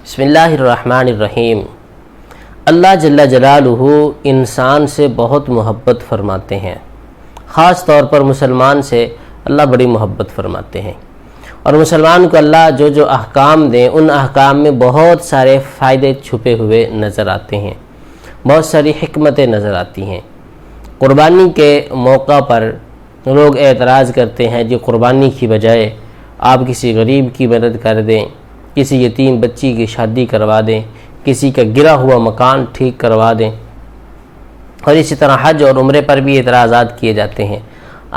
بسم اللہ الرحمن الرحیم۔ اللہ جل جلالہ انسان سے بہت محبت فرماتے ہیں، خاص طور پر مسلمان سے اللہ بڑی محبت فرماتے ہیں، اور مسلمان کو اللہ جو احکام دیں ان احکام میں بہت سارے فائدے چھپے ہوئے نظر آتے ہیں، بہت ساری حکمتیں نظر آتی ہیں۔ قربانی کے موقع پر لوگ اعتراض کرتے ہیں کہ قربانی کی بجائے آپ کسی غریب کی مدد کر دیں، کسی یتیم بچی کی شادی کروا دیں، کسی کا گرا ہوا مکان ٹھیک کروا دیں، اور اسی طرح حج اور عمرے پر بھی اعتراضات کیے جاتے ہیں۔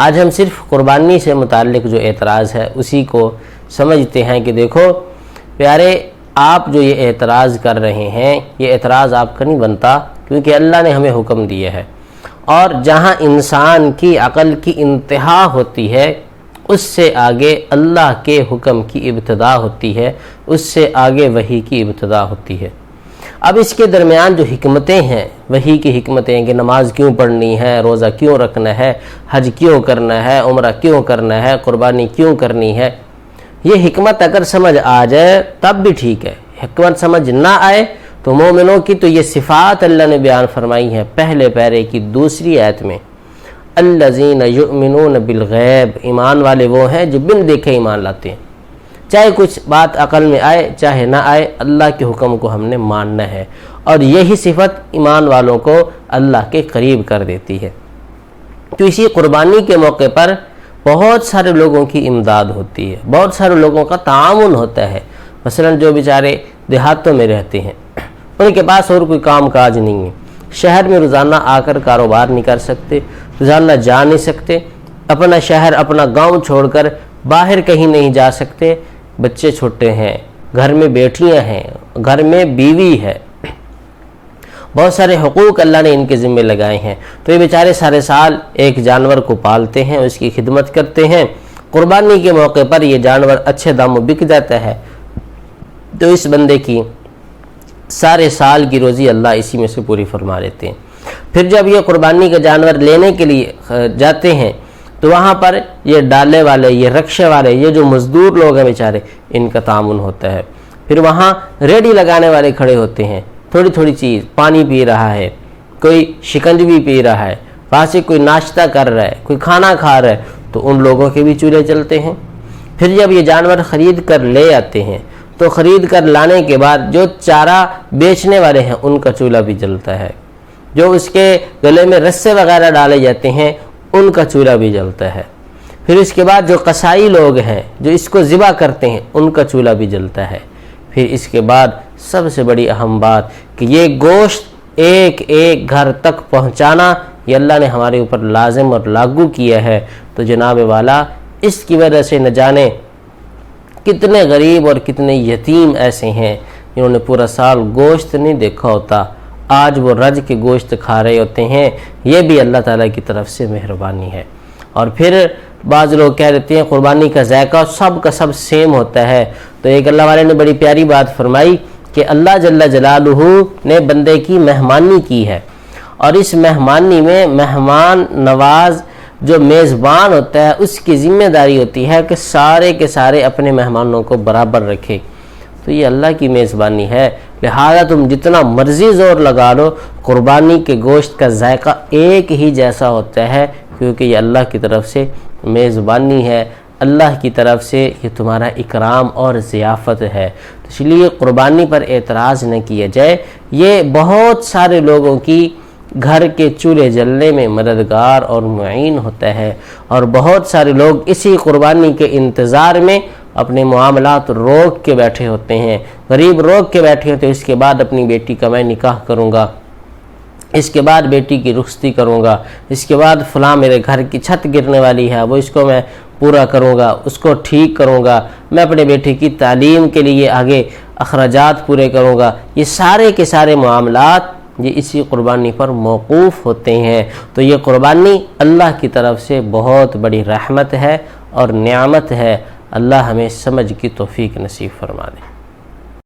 آج ہم صرف قربانی سے متعلق جو اعتراض ہے اسی کو سمجھتے ہیں کہ دیکھو پیارے، آپ جو یہ اعتراض کر رہے ہیں یہ اعتراض آپ کا نہیں بنتا، کیونکہ اللہ نے ہمیں حکم دیا ہے، اور جہاں انسان کی عقل کی انتہا ہوتی ہے اس سے آگے اللہ کے حکم کی ابتدا ہوتی ہے، اس سے آگے وحی کی ابتدا ہوتی ہے۔ اب اس کے درمیان جو حکمتیں ہیں، وحی کی حکمتیں کہ نماز کیوں پڑھنی ہے، روزہ کیوں رکھنا ہے، حج کیوں کرنا ہے، عمرہ کیوں کرنا ہے، قربانی کیوں کرنی ہے، یہ حکمت اگر سمجھ آ جائے تب بھی ٹھیک ہے۔ حکمت سمجھ نہ آئے تو مومنوں کی تو یہ صفات اللہ نے بیان فرمائی ہیں پہلے پیرے کی دوسری آیت میں، الذین یؤمنون بالغیب، ایمان والے وہ ہیں جو بن دیکھے ایمان لاتے ہیں، چاہے کچھ بات عقل میں آئے چاہے نہ آئے، اللہ کے حکم کو ہم نے ماننا ہے، اور یہی صفت ایمان والوں کو اللہ کے قریب کر دیتی ہے۔ تو اسی قربانی کے موقع پر بہت سارے لوگوں کی امداد ہوتی ہے، بہت سارے لوگوں کا تعاون ہوتا ہے۔ مثلا جو بیچارے دیہاتوں میں رہتے ہیں، ان کے پاس اور کوئی کام کاج نہیں ہے، شہر میں روزانہ آ کر کاروبار نہیں کر سکتے، روزانہ جا نہیں سکتے، اپنا شہر اپنا گاؤں چھوڑ کر باہر کہیں نہیں جا سکتے، بچے چھوٹے ہیں، گھر میں بیٹیاں ہیں، گھر میں بیوی ہے، بہت سارے حقوق اللہ نے ان کے ذمہ لگائے ہیں، تو یہ بیچارے سارے سال ایک جانور کو پالتے ہیں، اس کی خدمت کرتے ہیں، قربانی کے موقع پر یہ جانور اچھے داموں بک جاتا ہے، تو اس بندے کی سارے سال کی روزی اللہ اسی میں سے پوری فرما لیتے ہیں۔ پھر جب یہ قربانی کا جانور لینے کے لیے جاتے ہیں تو وہاں پر یہ ڈالے والے، یہ رکشے والے، یہ جو مزدور لوگ ہیں بیچارے، ان کا تعاون ہوتا ہے۔ پھر وہاں ریڈی لگانے والے کھڑے ہوتے ہیں، تھوڑی تھوڑی چیز، پانی پی رہا ہے، کوئی شکنجی پی رہا ہے، وہاں سے کوئی ناشتہ کر رہا ہے، کوئی کھانا کھا رہا ہے، تو ان لوگوں کے بھی چولہے چلتے ہیں۔ پھر جب یہ جانور خرید کر لے آتے ہیں تو خرید کر لانے کے بعد جو چارہ بیچنے والے ہیں ان کا چولہا بھی جلتا ہے، جو اس کے گلے میں رسے وغیرہ ڈالے جاتے ہیں ان کا چولہا بھی جلتا ہے۔ پھر اس کے بعد جو قصائی لوگ ہیں جو اس کو ذبح کرتے ہیں ان کا چولہا بھی جلتا ہے۔ پھر اس کے بعد سب سے بڑی اہم بات کہ یہ گوشت ایک ایک گھر تک پہنچانا یہ اللہ نے ہمارے اوپر لازم اور لاگو کیا ہے۔ تو جناب والا، اس کی وجہ سے نہ جانے کتنے غریب اور کتنے یتیم ایسے ہیں جنہوں نے پورا سال گوشت نہیں دیکھا ہوتا، آج وہ رج کے گوشت کھا رہے ہوتے ہیں۔ یہ بھی اللہ تعالیٰ کی طرف سے مہربانی ہے۔ اور پھر بعض لوگ کہہ دیتے ہیں قربانی کا ذائقہ سب کا سب سیم ہوتا ہے، تو ایک اللہ والے نے بڑی پیاری بات فرمائی کہ اللہ جل جلالہ نے بندے کی مہمانی کی ہے، اور اس مہمانی میں مہمان نواز جو میزبان ہوتا ہے اس کی ذمہ داری ہوتی ہے کہ سارے کے سارے اپنے مہمانوں کو برابر رکھے۔ تو یہ اللہ کی میزبانی ہے، لہذا تم جتنا مرضی زور لگا لو، قربانی کے گوشت کا ذائقہ ایک ہی جیسا ہوتا ہے، کیونکہ یہ اللہ کی طرف سے میزبانی ہے، اللہ کی طرف سے یہ تمہارا اکرام اور ضیافت ہے۔ تو اس لیے قربانی پر اعتراض نہ کیا جائے، یہ بہت سارے لوگوں کی گھر کے چولہے جلنے میں مددگار اور معین ہوتا ہے، اور بہت سارے لوگ اسی قربانی کے انتظار میں اپنے معاملات روک کے بیٹھے ہوتے ہیں، غریب روک کے بیٹھے ہوتے ہیں، اس کے بعد اپنی بیٹی کا میں نکاح کروں گا، اس کے بعد بیٹی کی رخصتی کروں گا، اس کے بعد فلاں میرے گھر کی چھت گرنے والی ہے وہ اس کو میں پورا کروں گا، اس کو ٹھیک کروں گا، میں اپنے بیٹی کی تعلیم کے لیے آگے اخراجات پورے کروں گا۔ یہ سارے کے سارے معاملات یہ اسی قربانی پر موقوف ہوتے ہیں۔ تو یہ قربانی اللہ کی طرف سے بہت بڑی رحمت ہے اور نعمت ہے۔ اللہ ہمیں سمجھ کی توفیق نصیب فرما دے۔